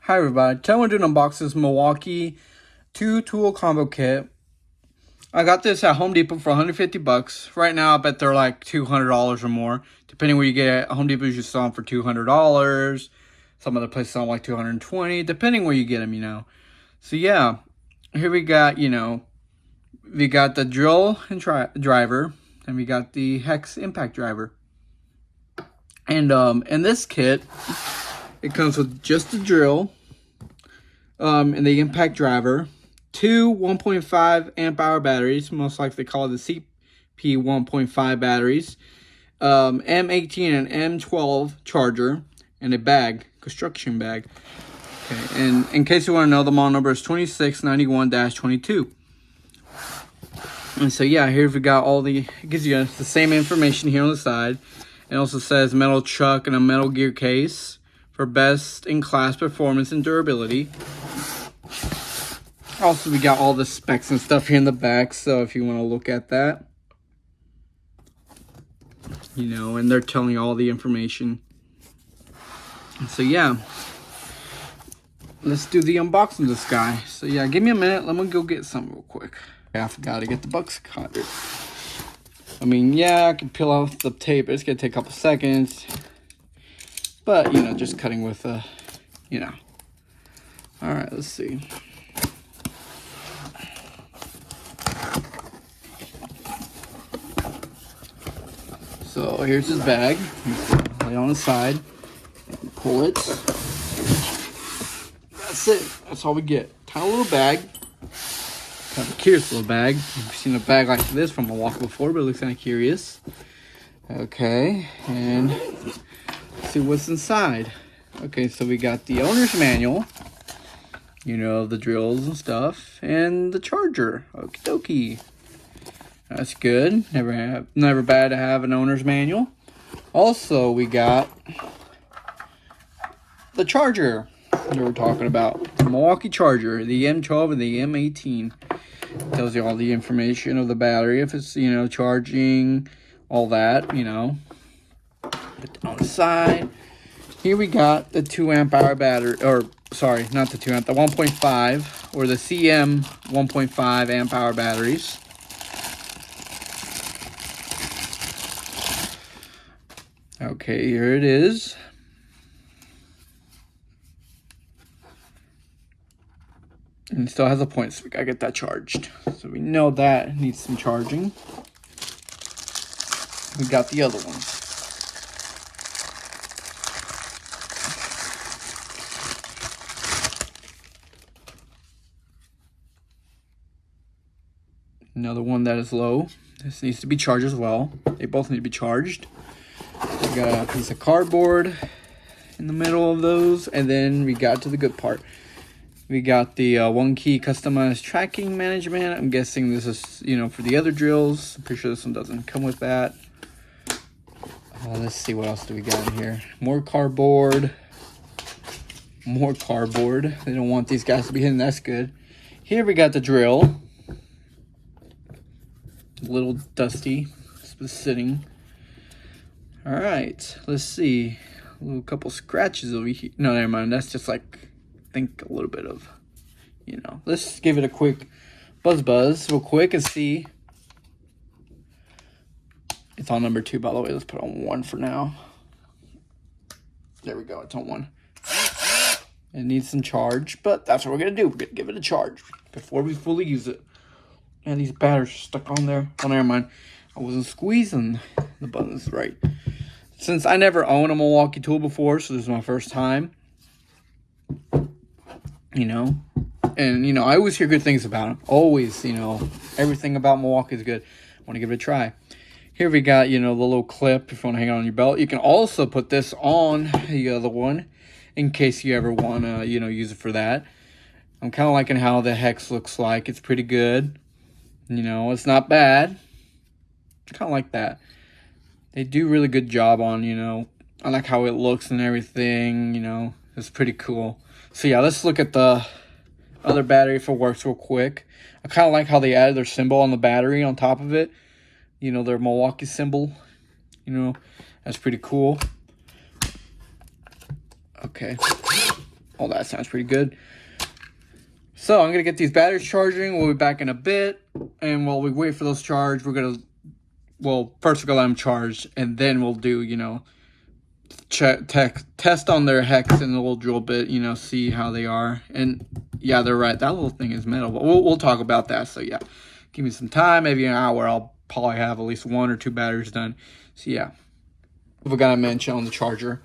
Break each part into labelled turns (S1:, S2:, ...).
S1: Hi everybody, today we're doing an unboxing this Milwaukee 2-tool combo kit. I got this at Home Depot for 150 bucks. Right now I bet they're like $200 or more. Depending where you get it. Home Depot usually sell them for $200. Some other places sell them like $220, depending where you get them, So yeah, here we got, we got the drill and driver, and we got the hex impact driver. And in this kit, it comes with just the drill, and the impact driver, two 1.5 amp hour batteries, most likely they call it the CP 1.5 batteries, M18 and M12 charger, and a bag, construction bag. Okay, and in case you want to know, the model number is 2691-22. And so yeah, here we got all the, it gives you the same information here on the side. It also says metal chuck and a metal gear case for best-in-class performance and durability. Also, we got all the specs and stuff here in the back, so if you want to look at that, and they're telling you all the information. So yeah, let's do the unboxing of this guy. So yeah, give me a minute. Let me go get some real quick. I forgot to get the box cutter. I mean, yeah, I can peel off the tape. It's gonna take a couple seconds. But, just cutting with, All right, let's see. So, here's his bag. Lay it on his side. Pull it. That's it. That's all we get. Tiny little bag. Kind of a curious little bag. I've seen a bag like this from Milwaukee before, but it looks kind of curious. Okay, and let's see what's inside. Okay, so we got the owner's manual, the drills and stuff, and the charger. Okie dokie. That's good. Never bad to have an owner's manual. Also, we got the charger that we're talking about. The Milwaukee charger, the M12 and the M18. Tells you all the information of the battery, if it's, charging, all that, Put it on the side. Here we got the 2 amp hour battery, or sorry, not the 2 amp, the 1.5 or the CM 1.5 amp hour batteries. Okay, here it is. And it still has a point, so we gotta get that charged. So we know that needs some charging. We got the other ones. Another one that is low. This needs to be charged as well. They both need to be charged. We got a piece of cardboard in the middle of those, and then we got to the good part. We got the one key customized tracking management. I'm guessing this is, for the other drills. I'm pretty sure this one doesn't come with that. Let's see, what else do we got in here? More cardboard. More cardboard. They don't want these guys to be hidden. That's good. Here we got the drill. A little dusty. It's just sitting. All right. Let's see. A little couple scratches over here. No, never mind. That's just like, I think a little bit of, Let's give it a quick buzz real quick and see. It's on number 2, by the way. Let's put on 1 for now. There we go. It's on 1. It needs some charge, but that's what we're going to do. We're going to give it a charge before we fully use it. And these batteries are stuck on there. Oh, never mind. I wasn't squeezing the buttons right. Since I never owned a Milwaukee tool before, so this is my first time. And, I always hear good things about them. Always, everything about Milwaukee is good. I want to give it a try. Here we got, the little clip if you want to hang it on your belt. You can also put this on the other one in case you ever want to, use it for that. I'm kind of liking how the hex looks like. It's pretty good. It's not bad. Kind of like that. They do really good job on, I like how it looks and everything, It's pretty cool. So yeah, let's look at the other battery if it works real quick. I kind of like how they added their symbol on the battery on top of it. Their Milwaukee symbol. That's pretty cool. Okay. Oh, that sounds pretty good. So I'm going to get these batteries charging. We'll be back in a bit. And while we wait for those charge, we're going to, well, first we're going to let them charge. And then we'll do, you know, test on their hex and the little drill bit, you know, see how they are. And yeah, they're right. That little thing is metal. But we'll talk about that. So yeah, give me some time. Maybe an hour. I'll probably have at least 1 or 2 batteries done. So yeah, I forgot to mention on the charger.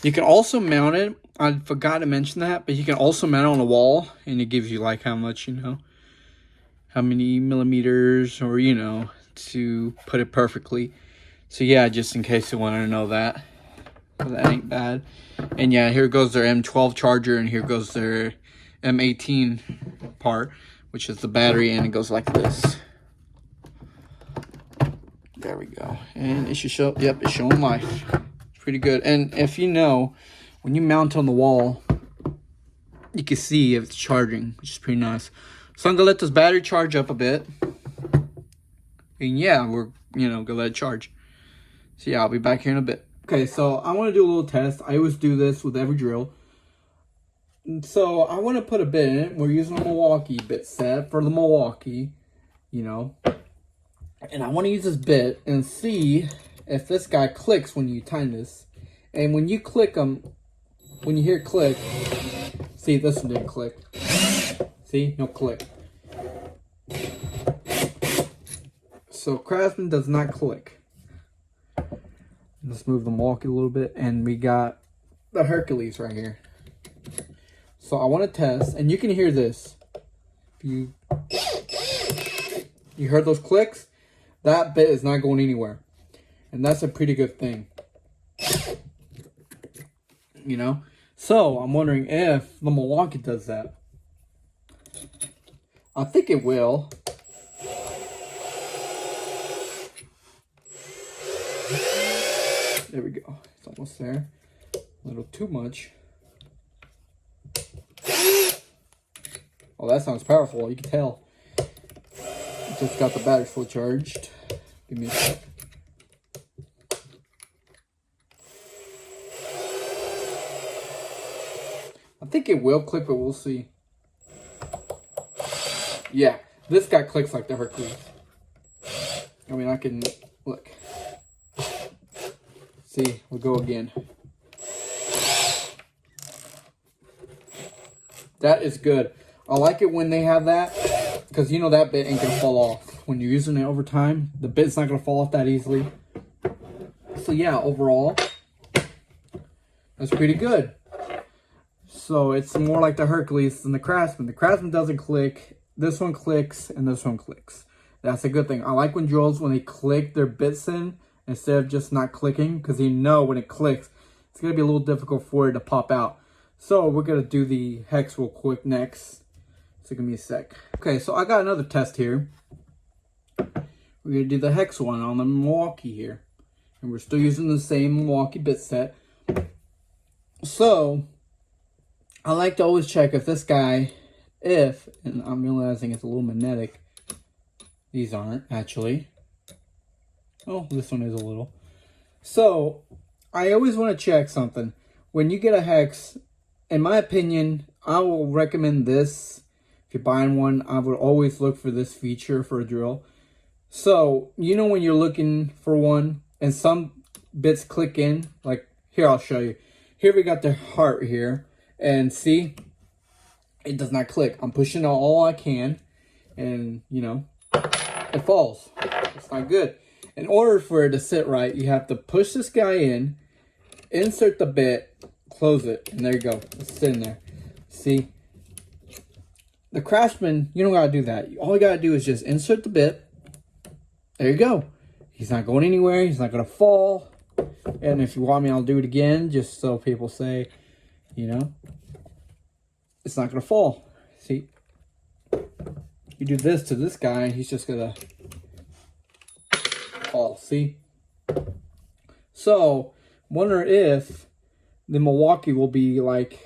S1: You can also mount it. I forgot to mention that, but you can also mount it on a wall, and it gives you like how much, you know, how many millimeters, or you know, to put it perfectly. So yeah, just in case you wanted to know that. That ain't bad. And yeah, here goes their M12 charger, and here goes their M18 part, which is the battery, and it goes like this. There we go. And it should show, yep, it's showing life. It's pretty good. And if you know, when you mount on the wall, you can see if it's charging, which is pretty nice. So I'm gonna let this battery charge up a bit. And yeah, we're, you know, gonna let it charge. So yeah, I'll be back here in a bit. Okay, so I want to do a little test. I always do this with every drill. So I want to put a bit in it. We're using a Milwaukee bit set for the Milwaukee, you know. And I want to use this bit and see if this guy clicks when you time this. And when you click them, when you hear click, see, this one didn't click. See, no click. So Craftsman does not click. Let's move the Milwaukee a little bit, and we got the Hercules right here. So I want to test, and you can hear this. You heard those clicks? That bit is not going anywhere, and that's a pretty good thing. You know? So I'm wondering if the Milwaukee does that. I think it will. There we go. It's almost there. A little too much. Oh, that sounds powerful. You can tell. Just got the battery full charged. Give me a sec. I think it will click, but we'll see. Yeah, this guy clicks like the Hercules. I mean, I can look. See, we'll go again. That is good. I like it when they have that, because you know that bit ain't gonna fall off. When you're using it over time, the bit's not gonna fall off that easily. So yeah, overall, that's pretty good. So it's more like the Hercules than the Craftsman. The Craftsman doesn't click. This one clicks, and this one clicks. That's a good thing. I like when drills, when they click their bits in, instead of just not clicking, because you know when it clicks, it's going to be a little difficult for it to pop out. So we're going to do the hex real quick next. So give me a sec. Okay, so I got another test here. We're going to do the hex one on the Milwaukee here. And we're still using the same Milwaukee bit set. So I like to always check if this guy, and I'm realizing it's a little magnetic. These aren't, actually. Oh, this one is a little. So, I always want to check something. When you get a hex, in my opinion, I will recommend this. If you're buying one, I would always look for this feature for a drill. So, you know when you're looking for one, and some bits click in, like, here I'll show you. Here we got the heart here, and see, it does not click. I'm pushing all I can, and, you know, it falls. It's not good. In order for it to sit right, you have to push this guy in, insert the bit, close it, and there you go. It's sitting there. See? The Craftsman, you don't gotta do that. All you gotta do is just insert the bit. There you go. He's not going anywhere. He's not gonna fall. And if you want me, I'll do it again, just so people say, you know, it's not gonna fall. See? You do this to this guy, and he's just gonna fall. See? So, wonder if the Milwaukee will be like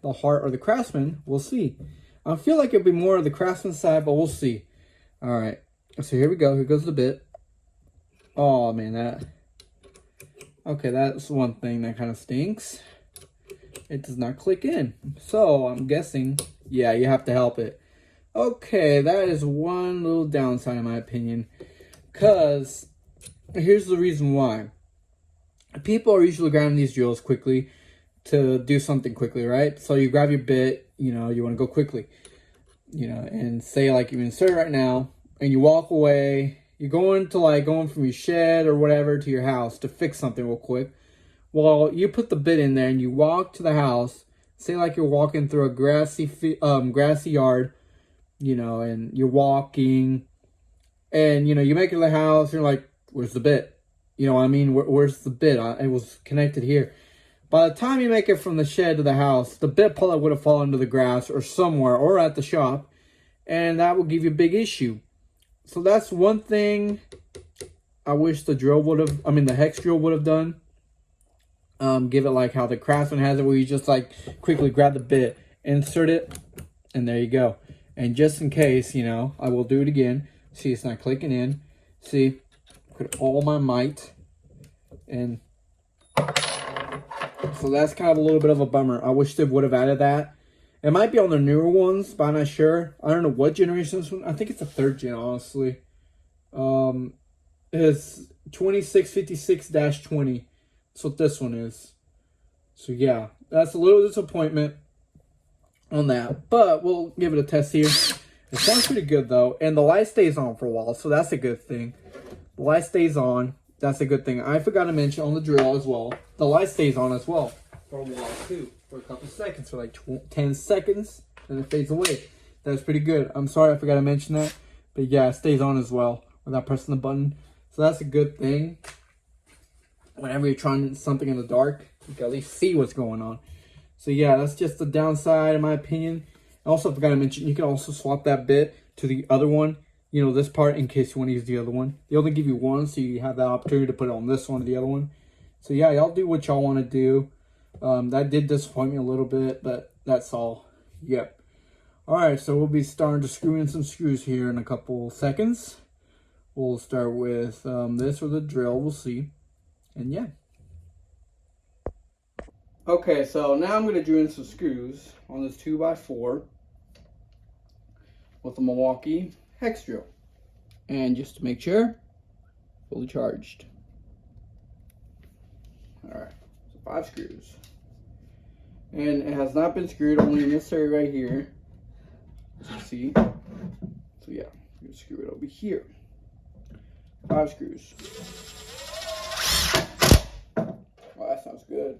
S1: the Heart or the Craftsman. We'll see. I feel like it'll be more of the Craftsman side, but we'll see. All right. So here we go. Here goes the bit. Oh man, that. Okay, that's one thing that kind of stinks. it does not click in. So I'm guessing, yeah, you have to help it. Okay, that is one little downside in my opinion. Because here's the reason why. People are usually grabbing these drills quickly to do something quickly, right? So you grab your bit, you know, you want to go quickly, you know, and say like you insert right now and you walk away. You're going from your shed or whatever to your house to fix something real quick. Well, you put the bit in there and you walk to the house. Say like you're walking through a grassy yard, you know, and you're walking, and you know you make it to the house. You're like, "Where's the bit?" You know what I mean? Where's the bit? It was connected here. By the time you make it from the shed to the house, the bit probably would have fallen into the grass or somewhere or at the shop, and that would give you a big issue. So that's one thing I wish the hex drill would have done. Give it like how the Craftsman has it, where you just like quickly grab the bit, insert it, and there you go. And just in case, you know, I will do it again. See, it's not clicking in. See, put all my might, and so that's kind of a little bit of a bummer. I wish they would have added that. It might be on the newer ones, but I'm not sure. I don't know what generation this one. I think it's a 3rd gen, honestly. It's 2656-20. That's what this one is. So yeah, that's a little disappointment on that, but we'll give it a test here. It sounds pretty good though, and the light stays on for a while, so that's a good thing. The light stays on. That's a good thing. I forgot to mention on the drill as well, the light stays on as well for a while too, for a couple seconds, for like 10 seconds, and it fades away. That's pretty good. I'm sorry I forgot to mention that, but yeah, it stays on as well without pressing the button. So that's a good thing. Whenever you're trying something in the dark, you can at least see what's going on. So yeah, that's just the downside in my opinion. I also forgot to mention, you can also swap that bit to the other one. You know, this part, in case you want to use the other one. They only give you one, so you have that opportunity to put it on this one or the other one. So yeah, y'all do what y'all want to do. That did disappoint me a little bit, but that's all. Yep. Alright, so we'll be starting to screw in some screws here in a couple seconds. We'll start with this or the drill, we'll see. And yeah. Okay, so now I'm going to drill in some screws on this 2x4 with the Milwaukee hex drill. And just to make sure, fully charged. Alright, so 5 screws. And it has not been screwed, only in this area right here, as you see. So yeah, I'm going to screw it over here. 5 screws. Oh, that sounds good.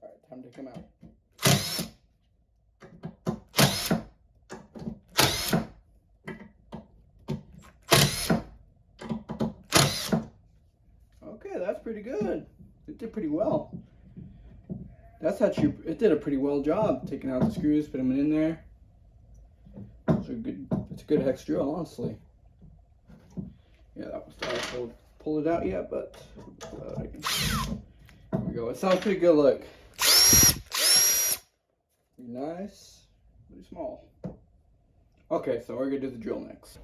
S1: Alright, time to take them out. Okay, that's pretty good. It did pretty well. It did a pretty well job taking out the screws, putting them in there. It's a good hex drill, honestly. Yeah, that was I pulled it out yet, but there we go. It sounds pretty good. Look, nice, pretty small. Okay, so we're gonna do the drill next.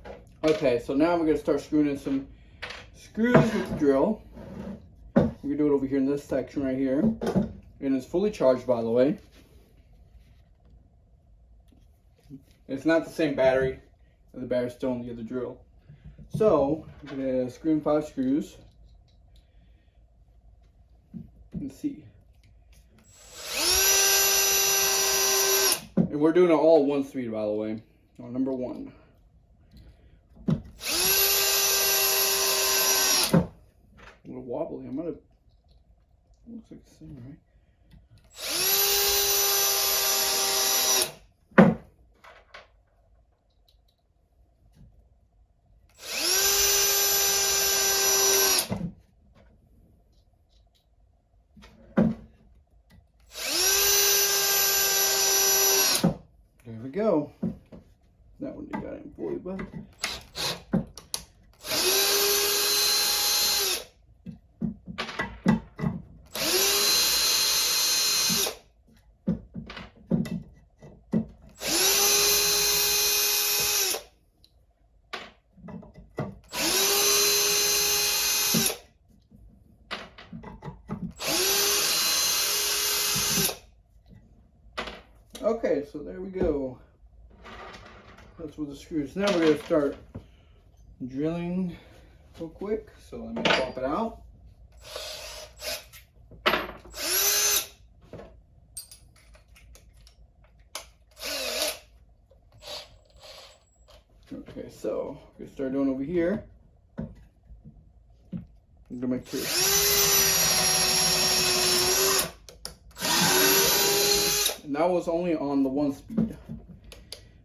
S1: Okay, so now we're gonna start screwing in some screws with the drill. We're gonna do it over here in this section right here, and it's fully charged, by the way. It's not the same battery. The battery's still on the other drill. So I'm gonna screw in 5 screws and see. And we're doing it all at 1 speed, by the way. On number 1. A little wobbly. I'm gonna. Looks like the same, right? There we go. That one you got in for you, bud. Okay, so there we go. That's with the screws. Now we're going to start drilling real quick. So let me pop it out. Okay, so we're going to start doing over here. I'm going to make two. And that was only on the 1 speed.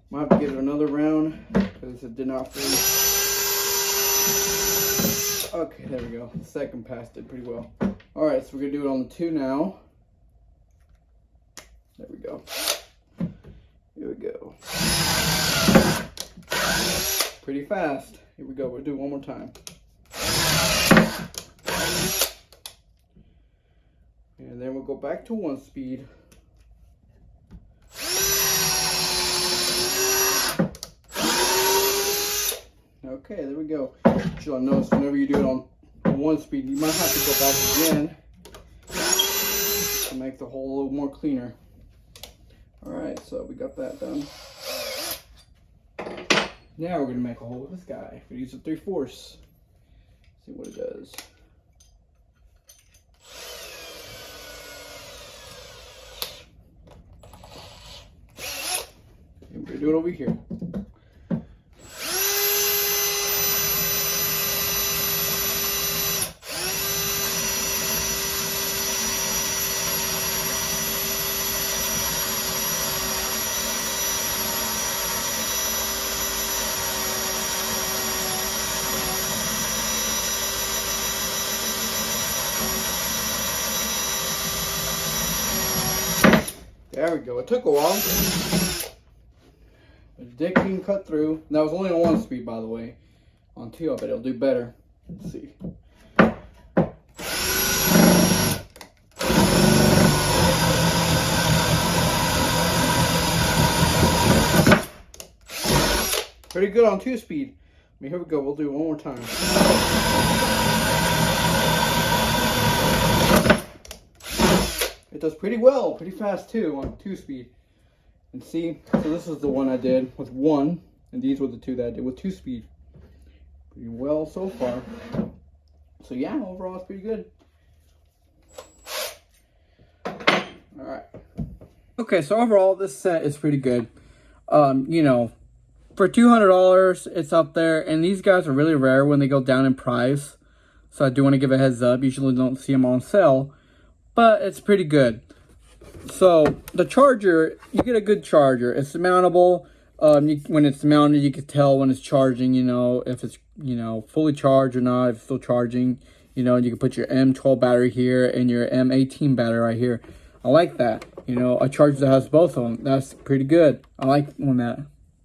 S1: Might have to give it another round because it did not fully. Okay, there we go. The second pass did pretty well. Alright, so we're going to do it on the 2 now. There we go. Here we go. Pretty fast. Here we go. We'll do it one more time. And then we'll go back to 1 speed. Okay, there we go. You'll notice whenever you do it on 1 speed, you might have to go back again to make the hole a little more cleaner. Alright, so we got that done. Now we're going to make a hole with this guy. We're going to use a 3/4. See what it does. And we're going to do it over here. There we go. It took a while. But Dick can cut through. And that was only on 1 speed, by the way. On 2, I bet it'll do better. Let's see. Pretty good on 2 speed. I mean, here we go. We'll do it one more time. It does pretty well, pretty fast too on 2 speed. And see, so this is the one I did with 1, and these were the 2 that I did with 2 speed. Pretty well so far. So yeah, overall it's pretty good. Alright. Okay, so overall this set is pretty good. You know, for $200 it's up there, and these guys are really rare when they go down in price. So I do want to give a heads up. Usually don't see them on sale. But it's pretty good. So the charger, you get a good charger. It's mountable. When it's mounted, you can tell when it's charging, you know, if it's, you know, fully charged or not, if it's still charging. You know, you can put your M12 battery here and your M18 battery right here. I like that. You know, a charger that has both of them. That's pretty good. I like when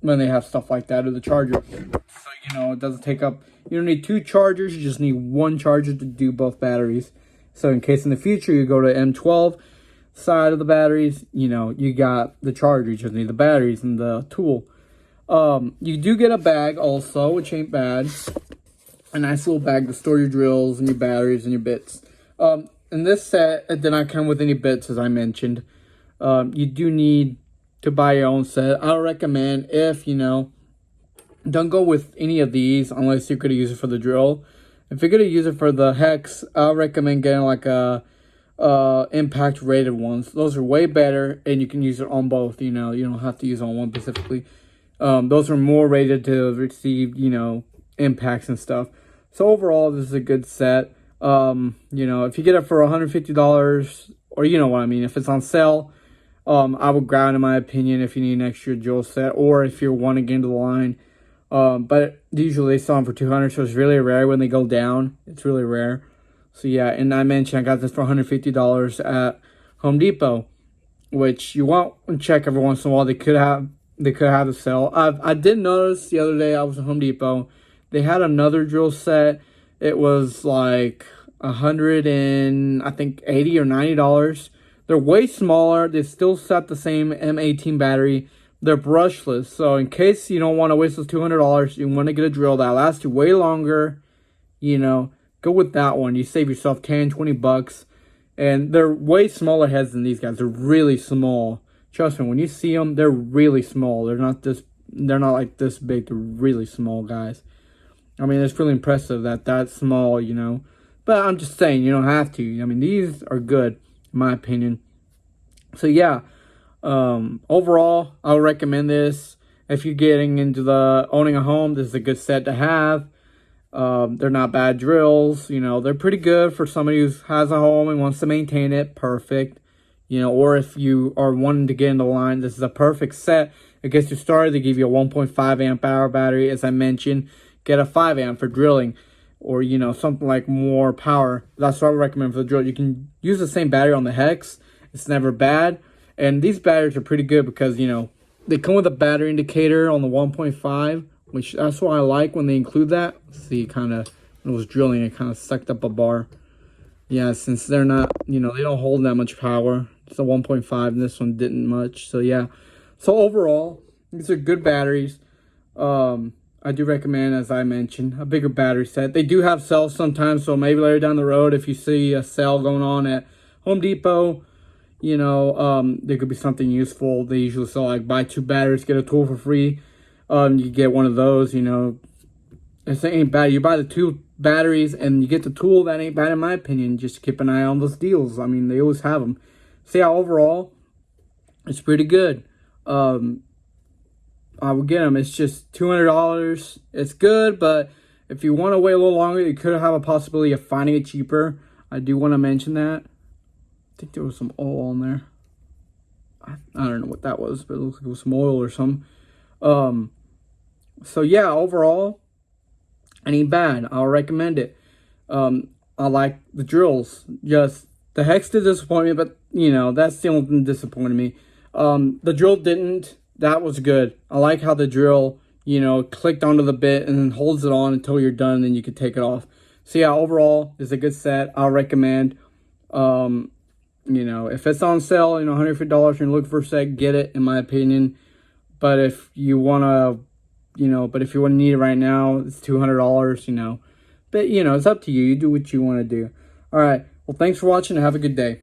S1: they have stuff like that, or the charger. So, you know, it doesn't take up, you don't need 2 chargers. You just need 1 charger to do both batteries. So in case in the future you go to M12 side of the batteries, you know, you got the charger. You just need the batteries and the tool. You do get a bag also, which ain't bad. A nice little bag to store your drills and your batteries and your bits. In this set, it did not come with any bits, as I mentioned. You do need to buy your own set. I recommend, if, you know, don't go with any of these unless you're going to use it for the drill. If you're going to use it for the hex, I recommend getting like a impact rated ones. Those are way better, and you can use it on both. You know, you don't have to use on one specifically. Those are more rated to receive, you know, impacts and stuff. So overall, this is a good set. You know, if you get it for $150, or you know what I mean, if it's on sale, I would grab it, in my opinion, if you need an extra drill set, or if you're wanting to get into the line. But usually they sell them for $200, so it's really rare when they go down. It's really rare. So yeah, and I mentioned I got this for $150 at Home Depot, which you want to check every once in a while. They could have the sale. I did notice the other day I was at Home Depot. They had another drill set. It was like $180 or $90. They're way smaller. They still set the same M18 battery. They're brushless. So in case you don't want to waste those $200, you want to get a drill that lasts you way longer, you know, go with that one. You save yourself 10, 20 bucks. And they're way smaller heads than these guys. They're really small. Trust me, when you see them, they're really small. They're not like this big. They're really small, guys. I mean, it's really impressive that's small, you know. But I'm just saying, you don't have to. I mean, these are good, in my opinion. So, yeah. Overall, I would recommend this. If you're getting into owning a home, this is a good set to have. They're not bad drills. You know, they're pretty good for somebody who has a home and wants to maintain it. Perfect. You know, or if you are wanting to get into line, this is a perfect set. It gets you started. They give you a 1.5 amp hour battery, as I mentioned. Get a 5 amp for drilling, or, you know, something like more power. That's what I would recommend for the drill. You can use the same battery on the Hex. It's never bad. And these batteries are pretty good because, you know, they come with a battery indicator on the 1.5, which that's what I like when they include that. See, kind of, when it was drilling, it kind of sucked up a bar. Yeah, since they're not, you know, they don't hold that much power. It's a 1.5, and this one didn't much. So, yeah. So, overall, these are good batteries. I do recommend, as I mentioned, a bigger battery set. They do have sales sometimes, so maybe later down the road, if you see a sale going on at Home Depot, you know, there could be something useful. They usually sell, like, buy 2 batteries, get a tool for free. You get one of those, you know. It ain't bad. You buy the 2 batteries and you get the tool. That ain't bad in my opinion. Just keep an eye on those deals. I mean, they always have them. So, yeah, overall, it's pretty good. I would get them. It's just $200. It's good, but if you want to wait a little longer, you could have a possibility of finding it cheaper. I do want to mention that. I think there was some oil on there. I don't know what that was, but it looks like it was some oil or something. So, yeah, overall, it ain't bad. I'll recommend it. I like the drills. Just, the Hex did disappoint me, but, you know, that's the only thing that disappointed me. The drill didn't. That was good. I like how the drill, you know, clicked onto the bit and then holds it on until you're done, and then you can take it off. So, yeah, overall, it's a good set. I'll recommend. You know, if it's on sale, you know, $150, you're looking for a set, get it, in my opinion. But if you want to, you know, need it right now, it's $200, you know. But, you know, it's up to you. You do what you want to do. All right. Well, thanks for watching and have a good day.